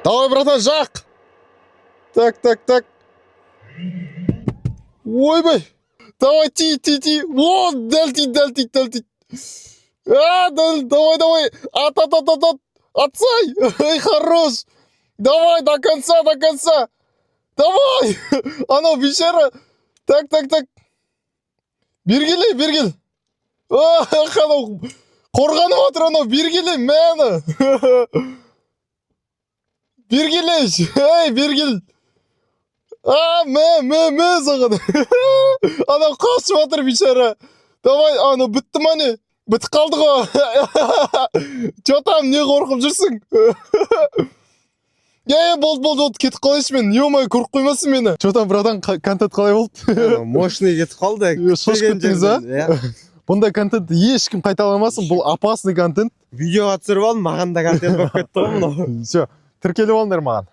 Давай, братан, жақ. Так. Ойбай. Давай, ти. Вот, дәл тиді. Давай. От. Отцай. Ай, хорош. Давай, до конца. Давай. Анау, бейшара. Так. Бергел. Анау, қорғанып отыр анау, бергеле, мәні. Бергелеш. Ей, бергел. Мә саған. Анау қашып отыр, бейшара. Давай, анау, бітті мане. Бітіп қалды ғой. Чо там, не қорқып жүрсің? Болды, кетіп қалайшы мен. Ё-май, көріп қоймасын мені. Чо там, братан, контент қалай болды? Мощный кетіп қалды. Шошып кеттіңіз, а? Бұндай контент ешкім қайталамасын, бұл опасный контент. Видеоға түсіріп алдым, маған да контент болып кетті ғой мынау. Все, тіркеліп алыңдар маған.